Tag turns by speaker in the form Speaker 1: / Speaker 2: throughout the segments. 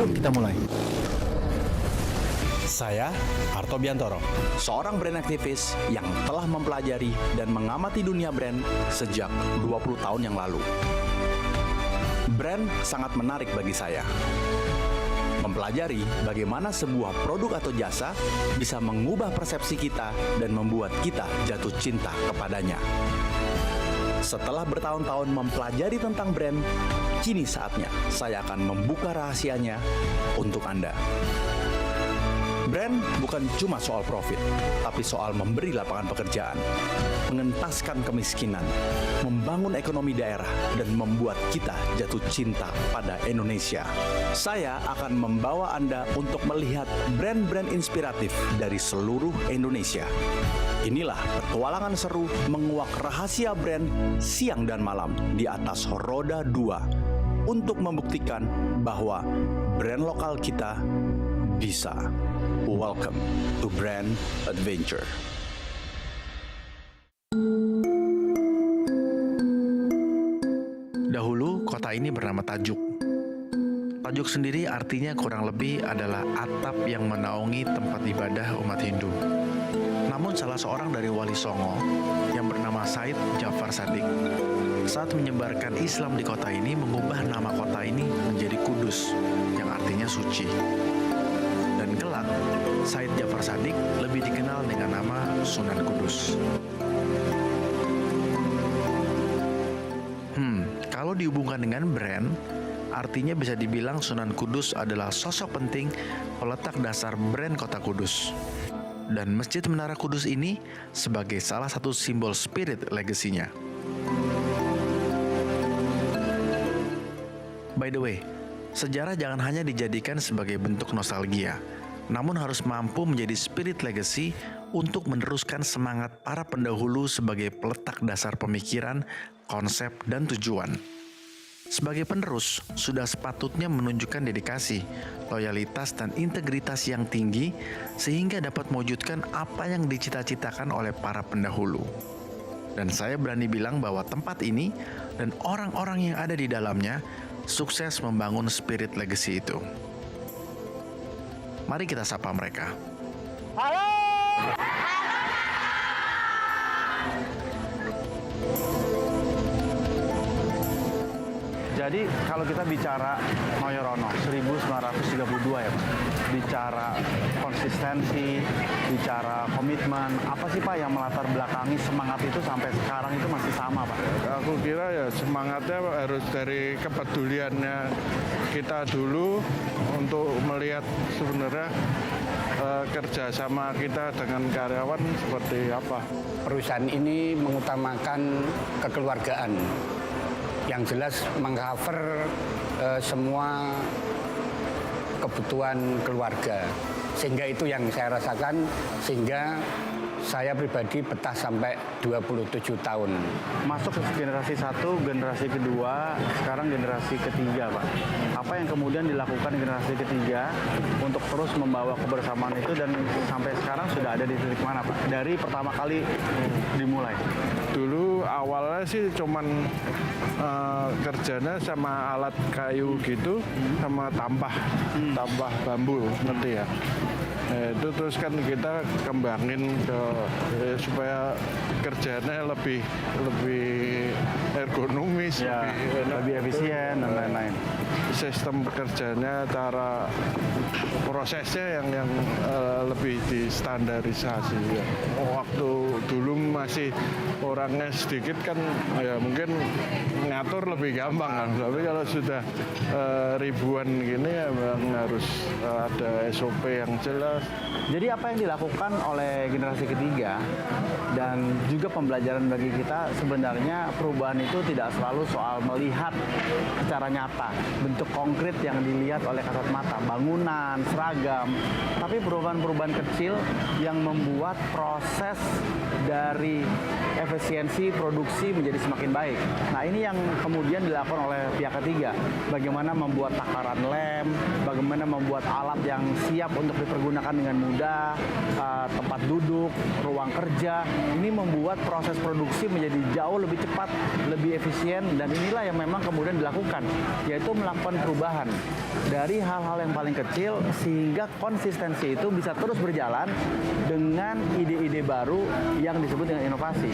Speaker 1: Yuk kita mulai.
Speaker 2: Saya Arto Biantoro,
Speaker 3: seorang brand aktivis yang telah mempelajari dan mengamati dunia brand sejak 20 tahun yang lalu. Brand sangat menarik bagi saya. Mempelajari bagaimana sebuah produk atau jasa bisa mengubah persepsi kita dan membuat kita jatuh cinta kepadanya. Setelah bertahun-tahun mempelajari tentang brand, kini saatnya saya akan membuka rahasianya untuk Anda. Brand bukan cuma soal profit, tapi soal memberi lapangan pekerjaan, mengentaskan kemiskinan, membangun ekonomi daerah, dan membuat kita jatuh cinta pada Indonesia. Saya akan membawa Anda untuk melihat brand-brand inspiratif dari seluruh Indonesia. Inilah petualangan seru menguak rahasia brand siang dan malam di atas roda 2 untuk membuktikan bahwa brand lokal kita bisa. Welcome to Brand Adventure.
Speaker 4: Dahulu, kota ini bernama Tajuk. Tajuk sendiri artinya kurang lebih adalah atap yang menaungi tempat ibadah umat Hindu. Namun salah seorang dari Wali Songo yang bernama Said Jafar Sadiq saat menyebarkan Islam di kota ini mengubah nama kota ini menjadi Kudus yang artinya suci. Dan kelak, Said Jafar Sadiq lebih dikenal dengan nama Sunan Kudus. Kalau dihubungkan dengan brand, artinya bisa dibilang Sunan Kudus adalah sosok penting peletak dasar brand kota Kudus. Dan Masjid Menara Kudus ini sebagai salah satu simbol spirit legasinya. By the way, sejarah jangan hanya dijadikan sebagai bentuk nostalgia, namun harus mampu menjadi spirit legacy untuk meneruskan semangat para pendahulu sebagai peletak dasar pemikiran, konsep, dan tujuan. Sebagai penerus, sudah sepatutnya menunjukkan dedikasi, loyalitas, dan integritas yang tinggi sehingga dapat mewujudkan apa yang dicita-citakan oleh para pendahulu. Dan saya berani bilang bahwa tempat ini dan orang-orang yang ada di dalamnya sukses membangun spirit legacy itu. Mari kita sapa mereka.
Speaker 5: Halo!
Speaker 1: Jadi kalau kita bicara Noyorono 1932 ya Pak, bicara konsistensi, bicara komitmen, apa sih Pak yang melatar belakangi semangat itu sampai sekarang itu masih sama Pak?
Speaker 6: Aku kira ya semangatnya harus dari kepeduliannya kita dulu untuk melihat sebenarnya kerjasama kita dengan karyawan seperti apa.
Speaker 5: Perusahaan ini mengutamakan kekeluargaan. Yang jelas mengcover semua kebutuhan keluarga. Sehingga itu yang saya rasakan, sehingga saya pribadi betah sampai 27 tahun.
Speaker 1: Masuk ke generasi 1, generasi kedua, sekarang generasi ketiga Pak. Apa yang kemudian dilakukan generasi ketiga untuk terus membawa kebersamaan itu dan sampai sekarang sudah ada di titik mana Pak? Dari pertama kali dimulai.
Speaker 6: Dulu awalnya sih cuman kerjanya sama alat kayu gitu, sama tampah bambu, ngerti ya. Itu terus kan kita kembangin supaya kerjanya lebih ergonomis,
Speaker 1: Ya, lebih efisien dan lain-lain.
Speaker 6: Sistem kerjanya, cara prosesnya yang lebih distandarisasi. Waktu dulu masih orangnya sedikit kan, ya mungkin ngatur lebih gampang kan. Tapi kalau sudah ribuan gini ya harus ada SOP yang jelas.
Speaker 1: Jadi apa yang dilakukan oleh generasi ketiga dan juga pembelajaran bagi kita, sebenarnya perubahan itu tidak selalu soal melihat secara nyata bentuk konkret yang dilihat oleh kasat mata, bangunan, seragam, tapi perubahan-perubahan kecil yang membuat proses dari efisiensi produksi menjadi semakin baik. Nah, ini yang kemudian dilakukan oleh pihak ketiga. Bagaimana membuat takaran lem, bagaimana membuat alat yang siap untuk dipergunakan dengan mudah, tempat duduk, ruang kerja. Ini membuat proses produksi menjadi jauh lebih cepat, lebih efisien, dan inilah yang memang kemudian dilakukan, yaitu melakukan melakukan perubahan dari hal-hal yang paling kecil sehingga konsistensi itu bisa terus berjalan dengan ide-ide baru yang disebut dengan inovasi.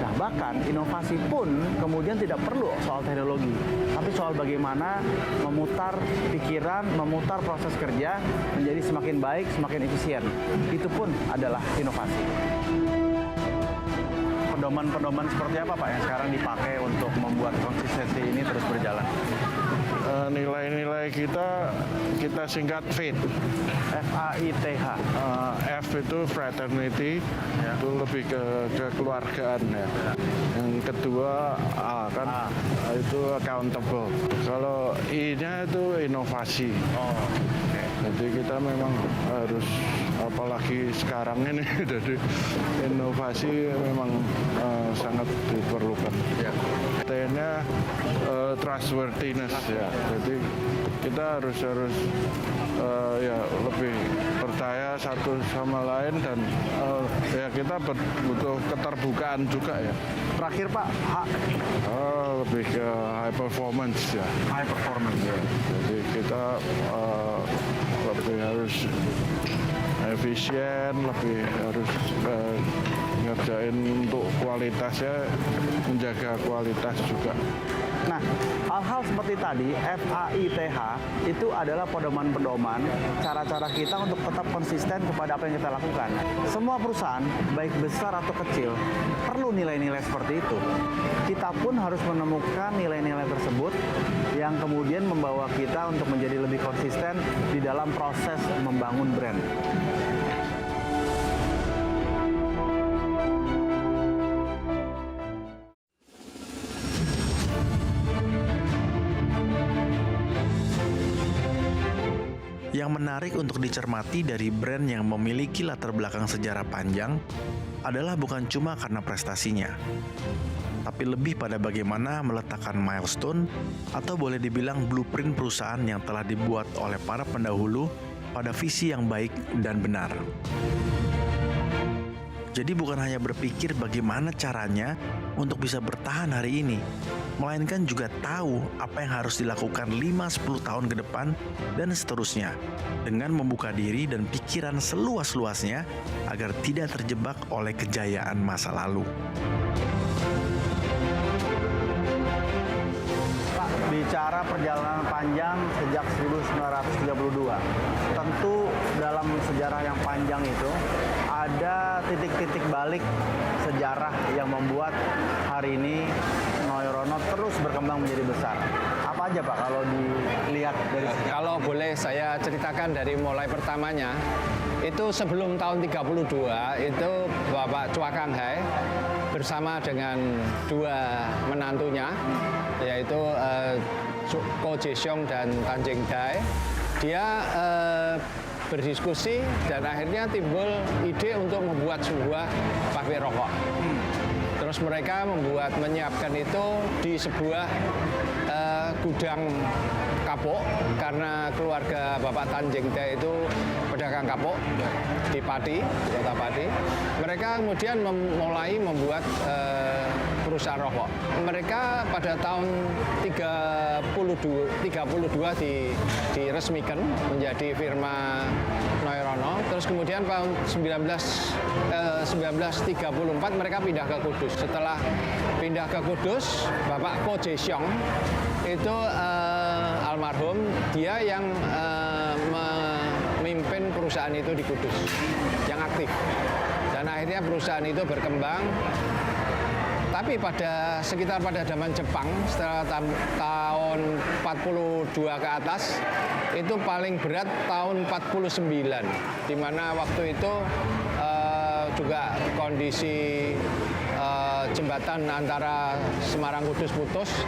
Speaker 1: Nah, bahkan inovasi pun kemudian tidak perlu soal teknologi, tapi soal bagaimana memutar pikiran, memutar proses kerja menjadi semakin baik, semakin efisien. Itu pun adalah inovasi. Pedoman-pedoman seperti apa Pak yang sekarang dipakai untuk membuat konsistensi ini terus berjalan?
Speaker 6: Nilai-nilai kita singkat FAITH.
Speaker 1: FAITH.
Speaker 6: F itu fraternity, itu lebih ke kekeluargaan ya. Yang kedua A kan, itu accountable. Kalau I-nya itu inovasi. Jadi kita memang harus, apalagi sekarang ini, jadi inovasi memang sangat diperlukan. T-nya trustworthiness ya. Jadi kita harus ya lebih percaya satu sama lain dan ya kita butuh keterbukaan juga ya.
Speaker 1: Terakhir Pak, H.
Speaker 6: Lebih ke high performance ya.
Speaker 1: High performance.
Speaker 6: Ya, jadi kita lebih harus efisien, lebih harus ngerjain untuk kualitasnya, menjaga kualitas juga.
Speaker 1: Nah, hal-hal seperti tadi, FAITH, itu adalah pedoman-pedoman cara-cara kita untuk tetap konsisten kepada apa yang kita lakukan. Semua perusahaan, baik besar atau kecil, perlu nilai-nilai seperti itu. Kita pun harus menemukan nilai-nilai tersebut yang kemudian membawa kita untuk menjadi lebih konsisten di dalam proses membangun brand.
Speaker 4: Yang menarik untuk dicermati dari brand yang memiliki latar belakang sejarah panjang adalah bukan cuma karena prestasinya, tapi lebih pada bagaimana meletakkan milestone atau boleh dibilang blueprint perusahaan yang telah dibuat oleh para pendahulu pada visi yang baik dan benar. Jadi bukan hanya berpikir bagaimana caranya untuk bisa bertahan hari ini, melainkan juga tahu apa yang harus dilakukan 5-10 tahun ke depan dan seterusnya, dengan membuka diri dan pikiran seluas-luasnya agar tidak terjebak oleh kejayaan masa lalu.
Speaker 1: Pak, bicara perjalanan panjang sejak 1932, tentu dalam sejarah yang panjang itu ada titik-titik balik sejarah yang membuat hari ini Noyorono terus berkembang menjadi besar. Apa aja Pak kalau dilihat dari sejarah?
Speaker 5: Kalau boleh saya ceritakan dari mulai pertamanya, itu sebelum tahun 32 itu Bapak Chua Kang Hai bersama dengan dua menantunya, yaitu Ko Jae Syong dan Tan Jeng Dai. Dia berdiskusi dan akhirnya timbul ide untuk membuat sebuah pabrik rokok. Terus mereka menyiapkan itu di sebuah gudang kapuk, karena keluarga Bapak Tan Jeng Dai itu pedagang kapuk di Pati, di kota Pati. Mereka kemudian mulai membuat perusahaan rokok. Mereka pada tahun 32 diresmikan menjadi firma Noyorono. Terus kemudian tahun 1934 mereka pindah ke Kudus. Setelah pindah ke Kudus, Bapak Ko Jae Syong itu almarhum, dia yang memimpin perusahaan itu di Kudus, yang aktif. Dan akhirnya perusahaan itu berkembang. Tapi sekitar pada zaman Jepang, setelah tahun 42 ke atas, itu paling berat tahun 49, di mana waktu itu juga kondisi jembatan antara Semarang Kudus putus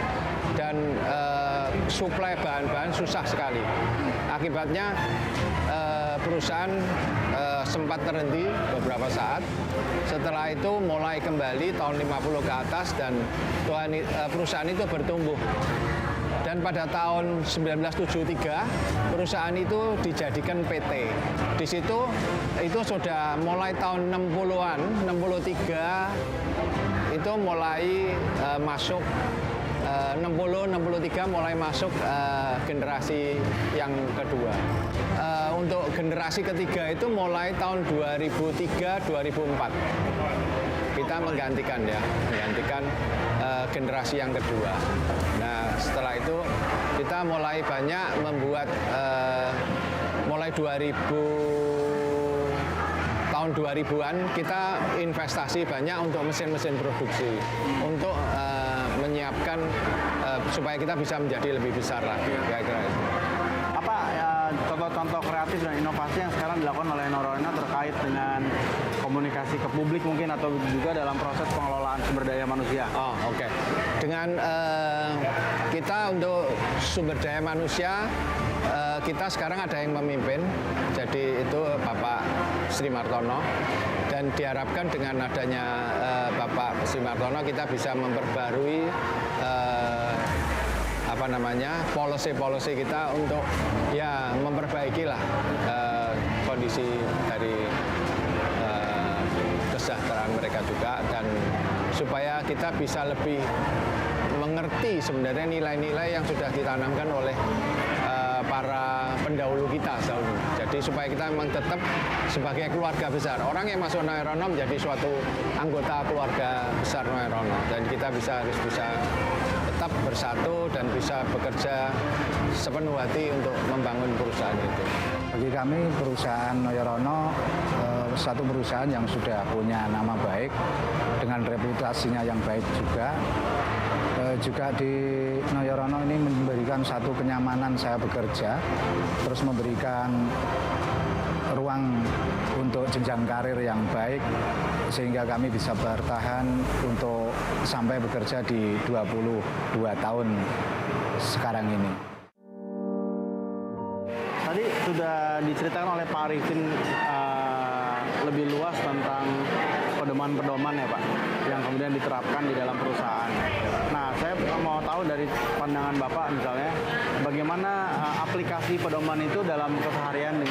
Speaker 5: dan suplai bahan-bahan susah sekali. Akibatnya perusahaan sempat terhenti beberapa saat. Setelah itu mulai kembali tahun 50 ke atas dan perusahaan itu bertumbuh. Dan pada tahun 1973 perusahaan itu dijadikan PT. Di situ itu sudah mulai tahun 60-an, 63 itu mulai masuk 60-63 mulai masuk generasi yang kedua. Untuk generasi ketiga itu mulai tahun 2003-2004. Kita menggantikan generasi yang kedua. Nah, setelah itu kita mulai banyak membuat mulai tahun 2000-an kita investasi banyak untuk mesin-mesin produksi untuk menyiapkan supaya kita bisa menjadi lebih besar lagi. Kira-kira itu.
Speaker 1: Apa contoh-contoh kreatif dan inovasi yang sekarang dilakukan oleh Nororena terkait dengan komunikasi ke publik mungkin atau juga dalam proses pengelolaan sumber daya manusia?
Speaker 5: Oh, oke. Dengan kita untuk sumber daya manusia, kita sekarang ada yang memimpin, jadi itu Bapak Sri Martono, dan diharapkan dengan adanya Bapak Sri Martono kita bisa memperbarui policy kita untuk ya memperbaiki lah kondisi dari kesejahteraan mereka juga, dan supaya kita bisa lebih mengerti sebenarnya nilai-nilai yang sudah ditanamkan oleh para pendahulu kita. Jadi supaya kita memang tetap sebagai keluarga besar. Orang yang masuk Noerono menjadi suatu anggota keluarga besar Noerono, dan kita harus bisa tetap bersatu dan bisa bekerja sepenuh hati untuk membangun perusahaan itu.
Speaker 7: Bagi kami perusahaan Noerono satu perusahaan yang sudah punya nama baik dengan reputasinya yang baik juga. Juga di Noerono ini memberikan satu kenyamanan saya bekerja, terus memberikan ruang untuk jenjang karir yang baik sehingga kami bisa bertahan untuk sampai bekerja di 22 tahun sekarang ini.
Speaker 1: Tadi sudah diceritakan oleh Pak Arifin lebih luas tentang pedoman-pedoman ya Pak, yang kemudian diterapkan di dalam perusahaan. Nah, saya mau tahu dari pandangan Bapak misalnya, bagaimana aplikasi pedoman itu dalam keseharian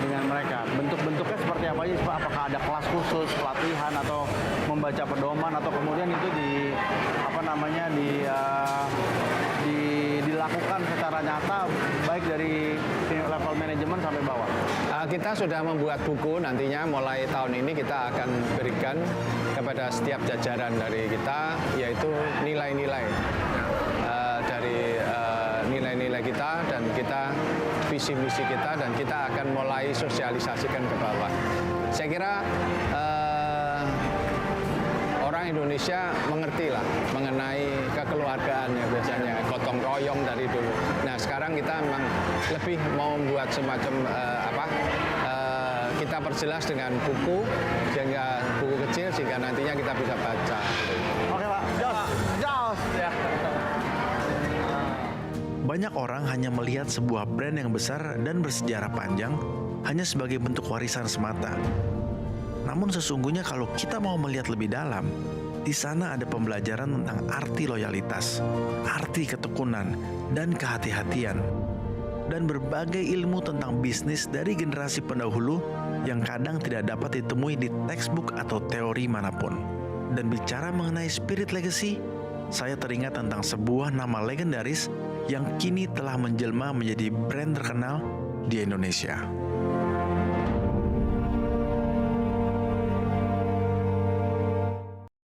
Speaker 1: dengan mereka. Bentuk-bentuknya seperti apa aja Pak? Apakah ada kelas khusus, pelatihan, atau membaca pedoman, atau kemudian itu dilakukan secara nyata baik dari level manajemen sampai bawah?
Speaker 5: Kita sudah membuat buku, nantinya mulai tahun ini kita akan berikan kepada setiap jajaran dari kita, yaitu nilai-nilai dari nilai-nilai kita, dan kita visi-misi kita, dan kita akan mulai sosialisasikan ke bawah. Saya kira orang Indonesia mengerti lah mengenai kekeluargaan ya, biasanya gotong royong dari dulu. Nah, sekarang kita memang lebih mau membuat semacam kita perjelas dengan buku, sehingga buku kecil sehingga nantinya kita bisa baca.
Speaker 1: Oke Pak, jos ya.
Speaker 4: Banyak orang hanya melihat sebuah brand yang besar dan bersejarah panjang hanya sebagai bentuk warisan semata. Namun sesungguhnya kalau kita mau melihat lebih dalam, di sana ada pembelajaran tentang arti loyalitas, arti ketekunan, dan kehati-hatian, dan berbagai ilmu tentang bisnis dari generasi pendahulu yang kadang tidak dapat ditemui di textbook atau teori manapun. Dan bicara mengenai spirit legacy, saya teringat tentang sebuah nama legendaris yang kini telah menjelma menjadi brand terkenal di Indonesia.